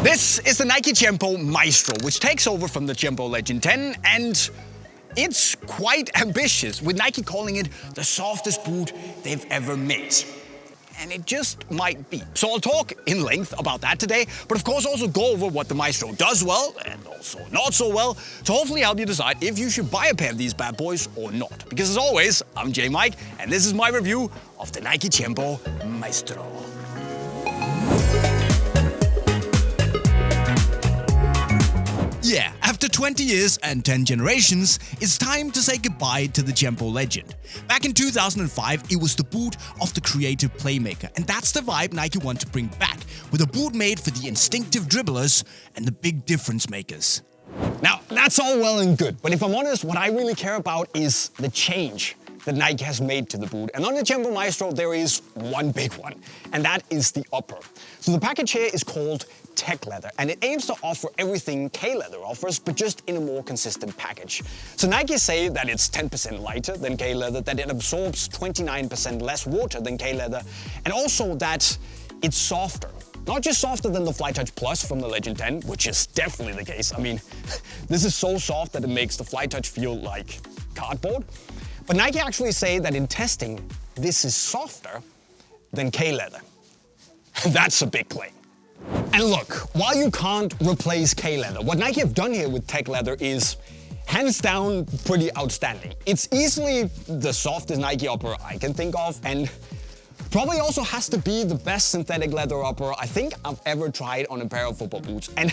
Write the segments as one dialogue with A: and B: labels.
A: This is the Nike Tiempo Maestro, which takes over from the Tiempo Legend 10, and it's quite ambitious, with Nike calling it the softest boot they've ever made. And it just might be. So I'll talk in length about that today, but of course also go over what the Maestro does well and also not so well, to hopefully help you decide if you should buy a pair of these bad boys or not. Because as always, I'm JayMike, and this is my review of the Nike Tiempo Maestro. Yeah, after 20 years and 10 generations, it's time to say goodbye to the Tiempo Legend. Back in 2005, it was the boot of the creative playmaker, and that's the vibe Nike want to bring back, with a boot made for the instinctive dribblers and the big difference makers. Now, that's all well and good, but if I'm honest, what I really care about is the change that Nike has made to the boot. And on the Tiempo Maestro, there is one big one, and that is the upper. So the package here is called Techleather, and it aims to offer everything K-Leather offers, but just in a more consistent package. So Nike say that it's 10% lighter than K-Leather, that it absorbs 29% less water than K-Leather, and also that it's softer. Not just softer than the FlyTouch Plus from the Legend 10, which is definitely the case. I mean, this is so soft that it makes the FlyTouch feel like cardboard. But Nike actually say that in testing, this is softer than K-Leather. That's a big claim. And look, while you can't replace K-Leather, what Nike have done here with Techleather is hands down pretty outstanding. It's easily the softest Nike upper I can think of, and probably also has to be the best synthetic leather upper I think I've ever tried on a pair of football boots. And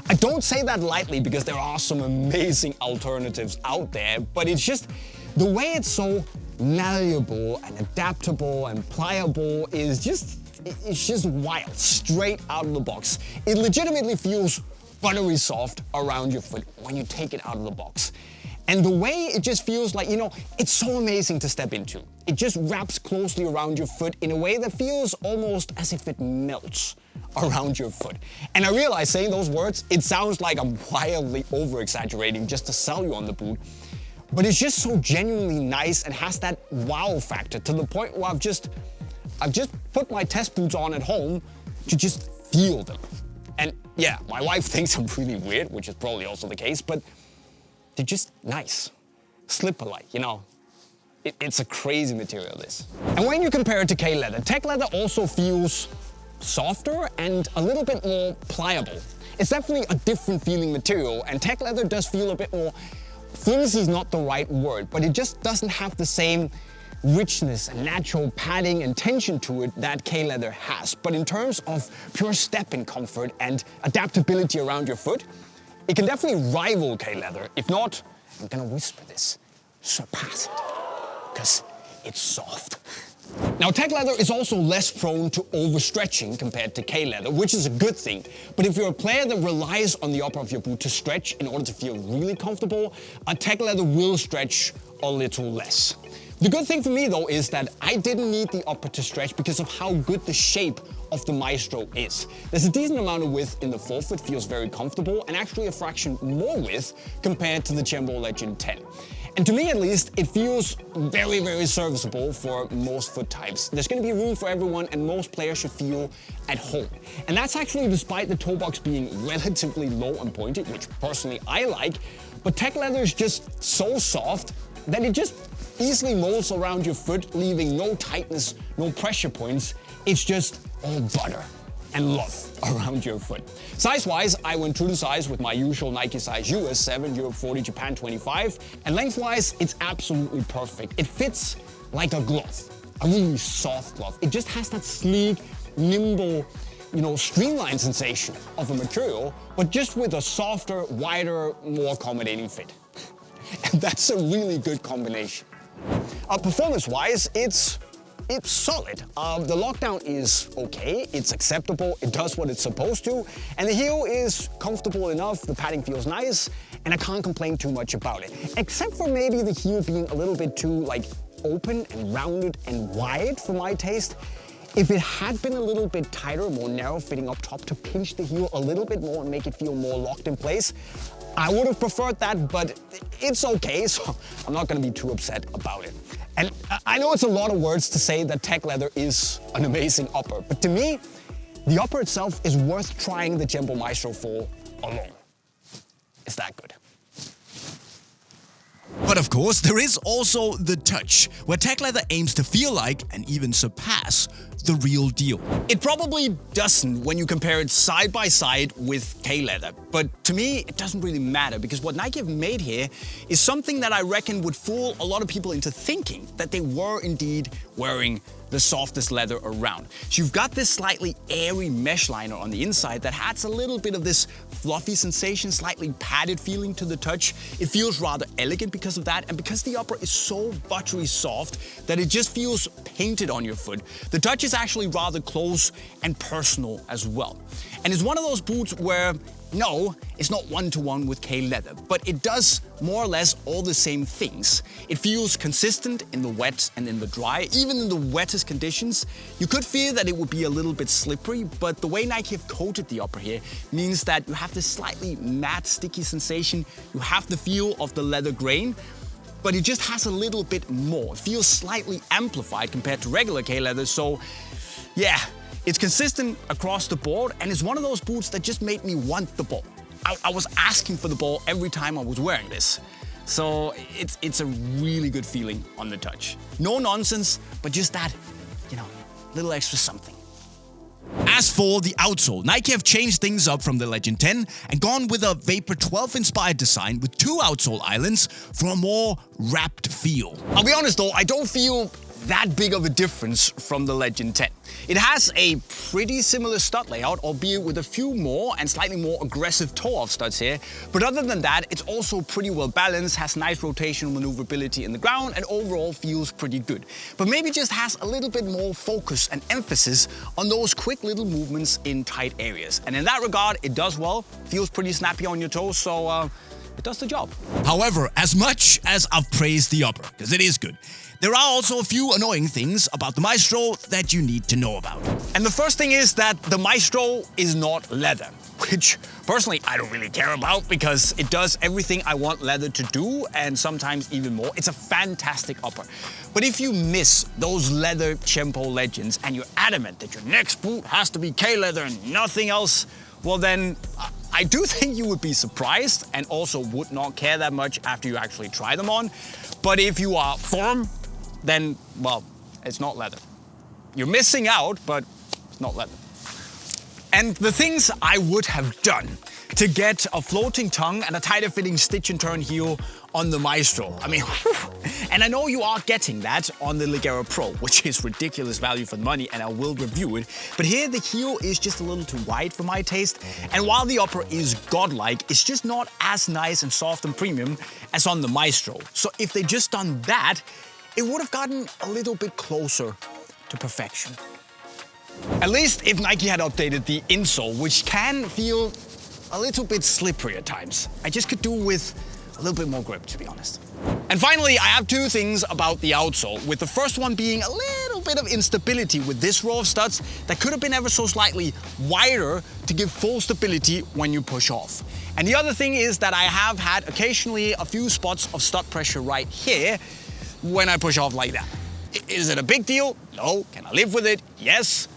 A: I don't say that lightly because there are some amazing alternatives out there, but it's just the way it's so malleable and adaptable and pliable is just, it's just wild, straight out of the box. It legitimately feels buttery soft around your foot when you take it out of the box. And the way it just feels like, you know, it's so amazing to step into. It just wraps closely around your foot in a way that feels almost as if it melts around your foot. And I realize saying those words, it sounds like I'm wildly over-exaggerating just to sell you on the boot. But it's just so genuinely nice and has that wow factor to the point where I've just put my test boots on at home to just feel them. And yeah, my wife thinks I'm really weird, which is probably also the case, but they're just nice. Slipper-like, you know. It's a crazy material, this. And when you compare it to K-Leather, Techleather also feels softer and a little bit more pliable. It's definitely a different feeling material, and Techleather does feel a bit more, flimsy is not the right word, but it just doesn't have the same richness and natural padding and tension to it that K-Leather has. But in terms of pure step-in comfort and adaptability around your foot, it can definitely rival K-Leather. If not, I'm gonna whisper this, surpass it, because it's soft. Now, Techleather is also less prone to overstretching compared to K-Leather, which is a good thing. But if you're a player that relies on the upper of your boot to stretch in order to feel really comfortable, a Techleather will stretch a little less. The good thing for me though is that I didn't need the upper to stretch because of how good the shape of the Maestro is. There's a decent amount of width in the forefoot, feels very comfortable, and actually a fraction more width compared to the Tiempo Legend 10. And to me at least, it feels very, very serviceable for most foot types. There's gonna be room for everyone and most players should feel at home. And that's actually despite the toe box being relatively low and pointed, which personally I like, but Techleather is just so soft that it just easily molds around your foot, leaving no tightness, no pressure points. It's just all butter and love around your foot. Size-wise, I went true to size with my usual Nike size US 7, Europe 40, Japan 25, and lengthwise, it's absolutely perfect. It fits like a glove, a really soft glove. It just has that sleek, nimble, you know, streamlined sensation of a material, but just with a softer, wider, more accommodating fit. And that's a really good combination. Performance-wise, it's solid. The lockdown is okay, it's acceptable, it does what it's supposed to, and the heel is comfortable enough, the padding feels nice, and I can't complain too much about it. Except for maybe the heel being a little bit too, like, open and rounded and wide for my taste. If it had been a little bit tighter, more narrow fitting up top to pinch the heel a little bit more and make it feel more locked in place, I would have preferred that, but it's okay, so I'm not gonna be too upset about it. And I know it's a lot of words to say that Techleather is an amazing upper, but to me,
B: the upper itself is worth trying the Tiempo Maestro for alone. It's that good.
A: But of course, there is also the touch, where Techleather aims to feel like, and even surpass, the real deal.
B: It probably doesn't when you compare it side by side with K-Leather, but to me it doesn't really matter, because what Nike have made here is something that I reckon would fool a lot of people into thinking that they were indeed wearing the softest leather around. So you've got this slightly airy mesh liner on the inside that adds a little bit of this fluffy sensation, slightly padded feeling to the touch. It feels rather elegant because of that, and because the upper is so buttery soft that it just feels painted on your foot, the touch is actually rather close and personal as well. And it's one of those boots where, no, it's not one-to-one with K-Leather, but it does more or less all the same things. It feels consistent in the wet and in the dry. Even in the wettest conditions, you could fear that it would be a little bit slippery, but the way Nike have coated the upper here means that you have this slightly matte, sticky sensation. You have the feel of the leather grain, but it just has a little bit more. It feels slightly amplified compared to regular K-Leather, so yeah. It's consistent across the board, and it's one of those boots that just made me want the ball. I was asking for the ball every time I was wearing this. So it's a really good feeling on the touch. No nonsense, but just that, little extra something.
A: As for the outsole, Nike have changed things up from the Legend 10 and gone with a Vapor 12 inspired design with 2 outsole islands for a more wrapped feel.
B: I'll be honest though, I don't feel that big of a difference from the Legend 10. It has a pretty similar stud layout, albeit with a few more and slightly more aggressive toe-off studs here. But other than that, it's also pretty well balanced, has nice rotational maneuverability in the ground, and overall feels pretty good. But maybe just has a little bit more focus and emphasis on those quick little movements in tight areas. And in that regard, it does well, feels pretty snappy on your toes, so it does the job.
A: However, as much as I've praised the upper, because it is good, there are also a few annoying things about the Maestro that you need to know about.
B: And the first thing is that the Maestro is not leather, which personally I don't really care about because it does everything I want leather to do and sometimes even more. It's a fantastic upper. But if you miss those leather Tiempo Legends and you're adamant that your next boot has to be K-Leather and nothing else, well then, I do think you would be surprised and also would not care that much after you actually try them on. But if you are firm, then, well, it's not leather. You're missing out, but it's not leather. And the things I would have done to get a floating tongue and a tighter fitting stitch and turn heel on the Maestro. I mean, and I know you are getting that on the Ligero Pro, which is ridiculous value for the money, and I will review it. But here the heel is just a little too wide for my taste. And while the upper is godlike, it's just not as nice and soft and premium as on the Maestro. So if they just done that, it would have gotten a little bit closer to perfection. At least if Nike had updated the insole, which can feel a little bit slippery at times. I just could do with a little bit more grip, to be honest. And finally, I have 2 things about the outsole, with the first one being a little bit of instability with this row of studs that could have been ever so slightly wider to give full stability when you push off. And the other thing is that I have had occasionally a few spots of stud pressure right here when I push off like that. Is it a big deal? No. Can I live with it? Yes.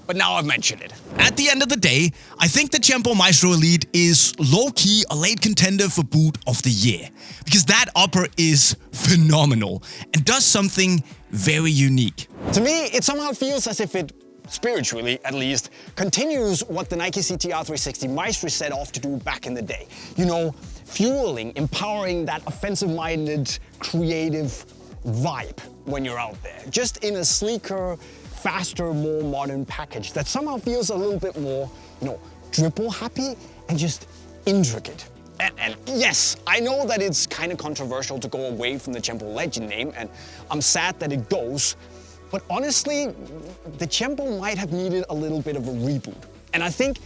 B: But now I've mentioned it.
A: At the end of the day, I think the Tiempo Maestro Elite is low-key a late contender for boot of the year, because that upper is phenomenal and does something very unique.
B: To me, it somehow feels as if it, spiritually at least, continues what the Nike CTR 360 Maestro set off to do back in the day. Fueling, empowering that offensive-minded, creative vibe when you're out there. Just in a sleeker, faster, more modern package that somehow feels a little bit more, dribble happy and just intricate. And yes, I know that it's kind of controversial to go away from the Tiempo Legend name, and I'm sad that it goes, but honestly, the Tiempo might have needed a little bit of a reboot. And I think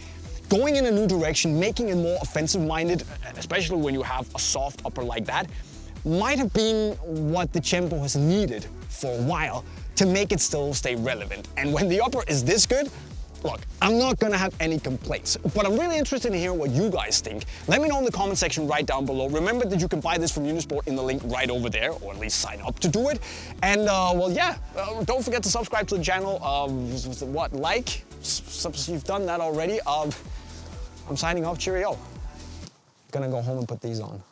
B: going in a new direction, making it more offensive-minded, especially when you have a soft upper like that, might have been what the Tiempo has needed for a while to make it still stay relevant. And when the upper is this good, look, I'm not gonna have any complaints, but I'm really interested in hearing what you guys think. Let me know in the comment section right down below. Remember that you can buy this from Unisport in the link right over there, or at least sign up to do it. And well, yeah, don't forget to subscribe to the channel. Like, if you've done that already. I'm signing off, cheerio. Gonna go home and put these on.